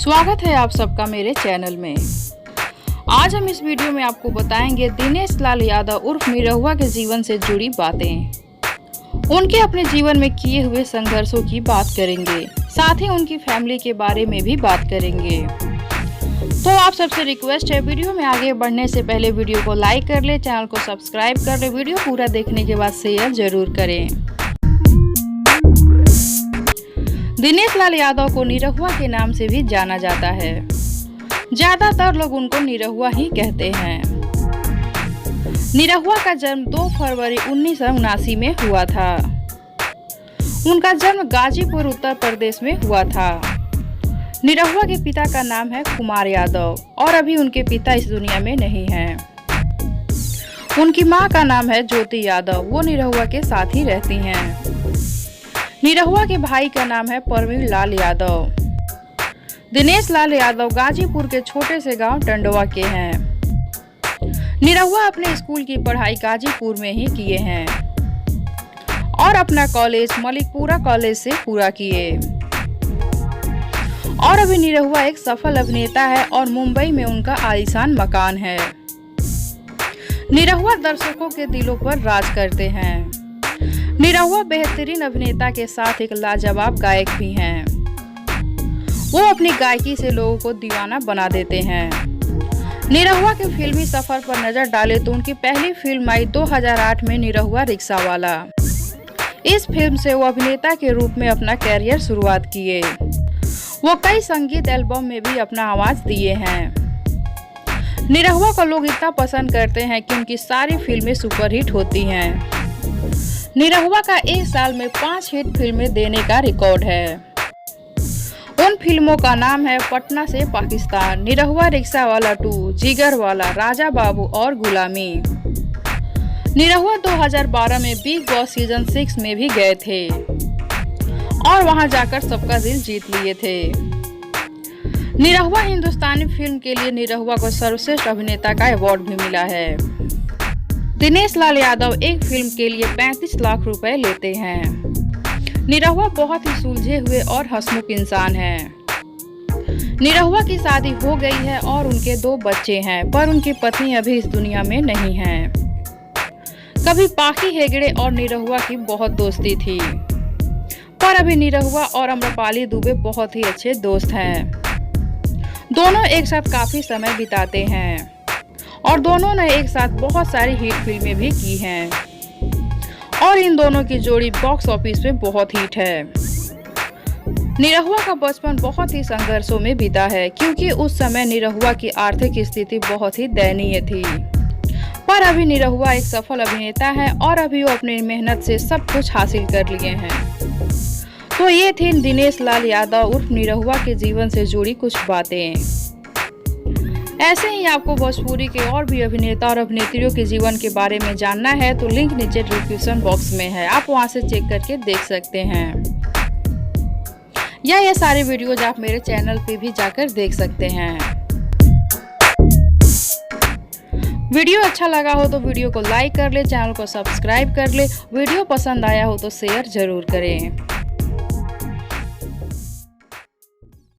स्वागत है आप सबका मेरे चैनल में। आज हम इस वीडियो में आपको बताएंगे दिनेश लाल यादव उर्फ निरहुआ के जीवन से जुड़ी बातें। उनके अपने जीवन में किए हुए संघर्षों की बात करेंगे, साथ ही उनकी फैमिली के बारे में भी बात करेंगे। तो आप सबसे रिक्वेस्ट है, वीडियो में आगे बढ़ने से पहले वीडियो को लाइक कर ले, चैनल को सब्सक्राइब कर ले, वीडियो पूरा देखने के बाद शेयर जरूर करें। दिनेश लाल यादव को निरहुआ के नाम से भी जाना जाता है। ज्यादातर लोग उनको निरहुआ ही कहते हैं। निरहुआ का जन्म 2 फरवरी 1979 में हुआ था। उनका जन्म गाजीपुर उत्तर प्रदेश में हुआ था। निरहुआ के पिता का नाम है कुमार यादव और अभी उनके पिता इस दुनिया में नहीं हैं। उनकी मां का नाम है ज्योति यादव, वो निरहुआ के साथ ही रहती हैं। निरहुआ के भाई का नाम है प्रवीण लाल यादव। दिनेश लाल यादव गाजीपुर के छोटे से गांव टंडवा के हैं। निरहुआ अपने स्कूल की पढ़ाई गाजीपुर में ही किए हैं और अपना कॉलेज मलिकपुरा कॉलेज से पूरा किए। और अभी निरहुआ एक सफल अभिनेता है और मुंबई में उनका आलीशान मकान है। निरहुआ दर्शकों के दिलों पर राज करते हैं। निरहुआ बेहतरीन अभिनेता के साथ एक लाजवाब गायक भी हैं। वो अपनी गायकी से लोगों को दीवाना बना देते हैं। निरहुआ के फिल्मी सफर पर नजर डालें तो उनकी पहली फिल्म आई 2008 में, निरहुआ रिक्शा वाला। इस फिल्म से वो अभिनेता के रूप में अपना कैरियर शुरुआत किए। वो कई संगीत एल्बम में भी अपना आवाज दिए हैं। निरहुआ को लोग इतना पसंद करते हैं कि उनकी सारी फिल्में सुपरहिट होती हैं। निरहुआ का एक साल में 5 हिट फिल्में देने का रिकॉर्ड है। उन फिल्मों का नाम है पटना से पाकिस्तान, निरहुआ रिक्शा वाला 2, जिगर वाला, राजा बाबू और गुलामी। निरहुआ 2012 में बिग बॉस सीजन 6 में भी गए थे और वहां जाकर सबका दिल जीत लिए थे। निरहुआ हिंदुस्तानी फिल्म के लिए निरहुआ को सर्वश्रेष्ठ अभिनेता का अवार्ड भी मिला है। दिनेश लाल यादव एक फिल्म के लिए 35 लाख रुपए लेते हैं। निरहुआ बहुत ही सुलझे हुए और हंसमुख इंसान हैं। निरहुआ की शादी हो गई है और उनके 2 बच्चे हैं, पर उनकी पत्नी अभी इस दुनिया में नहीं है। कभी पाखी हेगड़े और निरहुआ की बहुत दोस्ती थी, पर अभी निरहुआ और अम्रपाली दुबे बहुत ही अच्छे दोस्त हैं। दोनों एक साथ काफी समय बिताते हैं और दोनों ने एक साथ बहुत सारी हिट फिल्में भी की हैं और इन दोनों की जोड़ी बॉक्स ऑफिस पे बहुत हिट है। निरहुआ का बचपन बहुत ही संघर्षों में बीता है, क्योंकि उस समय निरहुआ की आर्थिक स्थिति बहुत ही दयनीय थी। पर अभी निरहुआ एक सफल अभिनेता है और अभी वो अपनी मेहनत से सब कुछ हासिल कर लिए हैं। तो ये थी दिनेश लाल यादव उर्फ निरहुआ के जीवन से जुड़ी कुछ बातें। ऐसे ही आपको भोजपुरी के और भी अभिनेता और अभिनेत्रियों के जीवन के बारे में जानना है तो लिंक नीचे डिस्क्रिप्शन बॉक्स में है, आप वहां से चेक करके देख सकते हैं। या ये सारे वीडियोज आप मेरे चैनल पे भी जाकर देख सकते हैं। वीडियो अच्छा लगा हो तो वीडियो को लाइक कर ले, चैनल को सब्सक्राइब कर ले, वीडियो पसंद आया हो तो शेयर जरूर करें।